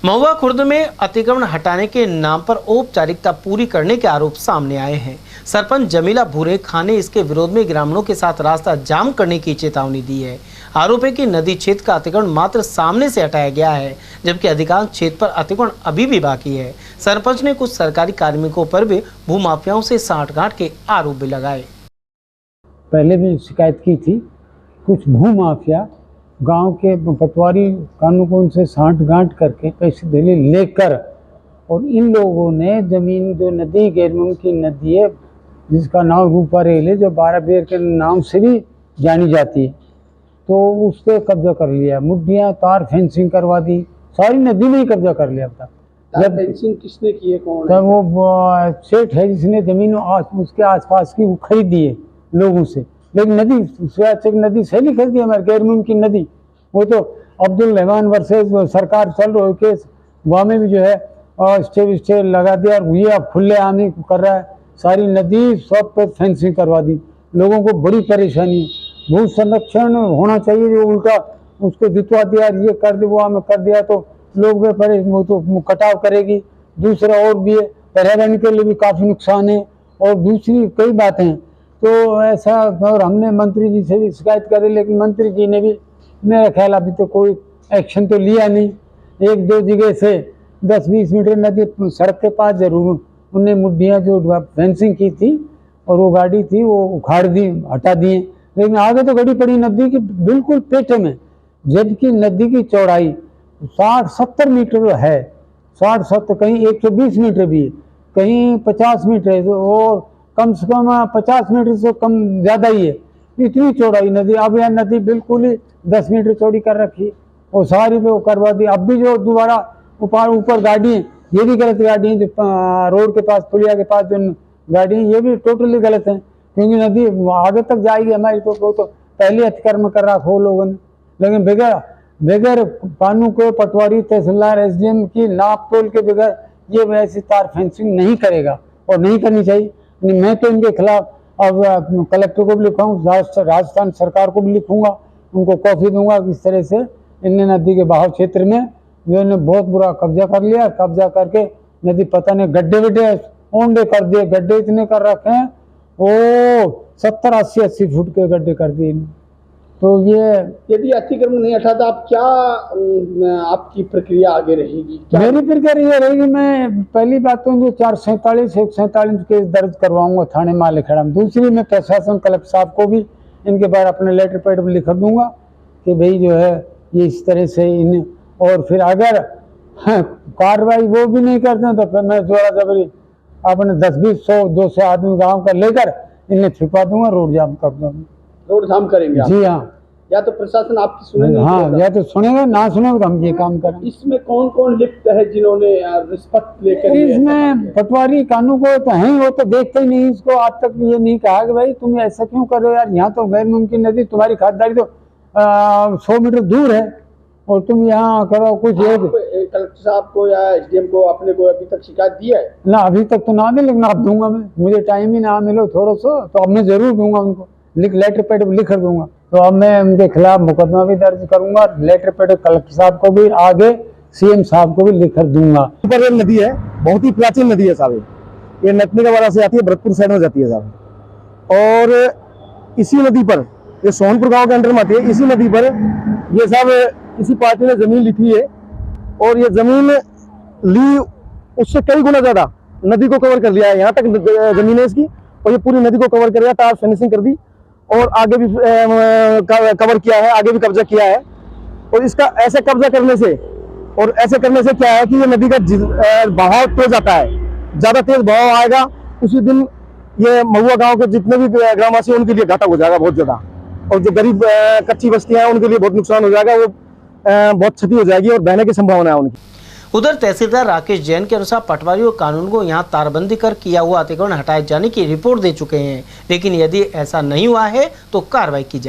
महुआ खुर्द में अतिक्रमण हटाने के नाम पर औपचारिकता पूरी करने के आरोप सामने आए हैं। सरपंच जमीला भूरे खान ने इसके विरोध में ग्रामीणों के साथ रास्ता जाम करने की चेतावनी दी है। आरोप है कि नदी क्षेत्र का अतिक्रमण मात्र सामने से हटाया गया है, जबकि अधिकांश क्षेत्र पर अतिक्रमण अभी भी बाकी है। सरपंच ने कुछ सरकारी कार्मिकों पर भी भूमाफियाओं से सांठगांठ के आरोप भी लगाए। पहले भी शिकायत की थी, कुछ भूमाफिया गांव के पटवारी कानून को उनसे सांठगांठ करके पैसे दे लेकर, और इन लोगों ने जमीन जो नदी गैरमुम की नदी है जिसका नाम रूपा रेल है, जो 12 बेर के नाम से भी जानी जाती है, तो उस पर कब्जा कर लिया। मुड्डियाँ तार फेंसिंग करवा दी, सारी नदी में ही कब्जा कर लिया। अब तक फेंसिंग किसने की है, कौन है? वो सेठ है जिसने जमीन उसके आसपास की वो खरीदी है लोगों से, लेकिन नदी नदी सही नहीं खरीदी हमारे गैरमुम की नदी। वो तो अब्दुल रहमान वर्सेस सरकार चल रहा है केस, वहाँ में भी जो है स्टे लगा दिया, और ये अब खुले आम ही कर रहा है। सारी नदी सब पे फेंसिंग करवा दी, लोगों को बड़ी परेशानी है। भू संरक्षण होना चाहिए, जो उल्टा उसको जितवा दिया, ये कर दिया, वो हमें कर दिया, तो लोग वो तो कटाव करेगी। दूसरा और भी है, पर्यावरण के लिए भी काफ़ी नुकसान है, और दूसरी कई बातें। तो ऐसा, और हमने मंत्री जी से भी शिकायत करी, लेकिन मंत्री जी ने भी मेरा ख्याल अभी तो कोई एक्शन तो लिया नहीं। 1-2 जगह से 10-20 मीटर नदी सड़क के पास जरूर उन्हें मुड्डियाँ जो फेंसिंग की थी और वो गाड़ी थी वो उखाड़ दी, हटा दिए, लेकिन आगे तो गड़ी पड़ी नदी की बिल्कुल पेटे में, जबकि नदी की चौड़ाई 60-70 मीटर है, 60-70, कहीं 120 मीटर भी है, कहीं 50 मीटर है, और कम से कम 50 मीटर से कम ज़्यादा ही है, इतनी चौड़ाई नदी। अब यह नदी बिल्कुल ही 10 मीटर चौड़ी कर रखी, और सारी पे वो करवा दी। अब भी जो दोबारा ऊपर गाड़ी है, ये भी गलत गाड़ी है, जो रोड के पास पुलिया के पास जो गाड़ी है, ये भी टोटली गलत है, क्योंकि नदी आगे तक जाएगी हमारी। तो पहले अतिक्रमण कर रखा हो लोगों ने, लेकिन बगैर कानून के पटवारी तहसीलदार SDM की नाप तोल के बगैर ये वैसी तार फेंसिंग नहीं करेगा, और नहीं करनी चाहिए। मैं तो इनके खिलाफ अब कलेक्टर को भी लिखूंगा, राजस्थान सरकार को भी लिखूंगा, उनको कॉपी दूंगा कि इस तरह से इनने नदी के बहाव क्षेत्र में जो इन्हें बहुत बुरा कब्जा कर लिया। कब्जा करके नदी पता नहीं गड्ढे ओंडे कर दिए, गड्ढे इतने कर रखे हैं, वो 70-80 फुट के गड्ढे कर दिए। तो ये यदि अतिक्रमण नहीं हटाता, आप क्या आपकी प्रक्रिया आगे रहेगी? मेरी प्रक्रिया ये रहेगी, मैं पहली बात तो जो 447-147 केस दर्ज करवाऊंगा थाने मालेखेड़ा में। दूसरी, मैं प्रशासन कलेक्टर साहब को भी इनके बारे अपने लेटर पैड पर लिख दूंगा कि भाई जो है ये इस तरह से इन, और फिर अगर कार्रवाई वो भी नहीं करते हैं तो फिर मैं जोरा जबरी अपने 10-20-100-200 आदमी गाँव का लेकर इन्हें छिपा दूंगा, रोड जाम कर दूंगा। रोड जाम करेंगे? जी हाँ। या तो प्रशासन आपकी सुनेगा? हाँ, या तो सुनेगा, ना सुनेगा तो हम ये काम करें। इसमें कौन कौन लिप्त है जिन्होंने रिश्वत लेकर? इसमें पटवारी कानून को तो है, वो तो देखते ही नहीं इसको। आज तक ये नहीं कहा कि भाई तुम ऐसा क्यों कर रहे हो यार, यहाँ तो गैर मुमकिन नदी, तुम्हारी खातिरदारी तो 100 मीटर दूर है, और तुम यहाँ करो कुछ। कलेक्टर साहब को या SDM को अपने को अभी तक शिकायत दी है? ना, अभी तक तो ना मिले, लेकिन अब दूंगा मैं। मुझे टाइम ही ना मिलो थोड़ा सा, तो अब मैं जरूर दूंगा उनको, लेटर पैड लिख दूंगा। तो अब मैं उनके खिलाफ मुकदमा भी दर्ज करूंगा, लेटर पैड कलेक्टर साहब को भी, आगे CM साहब को भी लिख दूंगा। ऊपर एक नदी है, बहुत ही प्राचीन नदी है साहब, ये नतनीवाड़ा से आती है, भरतपुर साइड में जाती है साहब, और इसी नदी पर, ये सोनपुर गांव के अंडर में आती है, इसी नदी पर ये साहब इसी पार्टी ने जमीन लिखी है, और ये जमीन ली उससे कई गुना ज्यादा नदी को कवर कर लिया है। यहाँ तक जमीन है इसकी, और ये पूरी नदी को कवर कर लिया, तार फिनिशिंग कर दी, और आगे भी कवर किया है, आगे भी कब्जा किया है। और इसका ऐसे कब्जा करने से, और ऐसे करने से क्या है कि ये नदी का बहाव तेज आता है, ज्यादा तेज बहाव आएगा, उसी दिन ये महुआ गांव के जितने भी ग्रामवासी उनके लिए घाटा हो जाएगा बहुत ज्यादा, और जो गरीब कच्ची बस्तियां हैं उनके लिए बहुत नुकसान हो जाएगा, वो बहुत क्षति हो जाएगी और बहने की संभावना है उनकी। उधर तहसीलदार राकेश जैन के अनुसार पटवारी और कानून को यहां तारबंदी कर किया हुआ अतिक्रमण हटाए जाने की रिपोर्ट दे चुके हैं, लेकिन यदि ऐसा नहीं हुआ है तो कार्रवाई की जाए।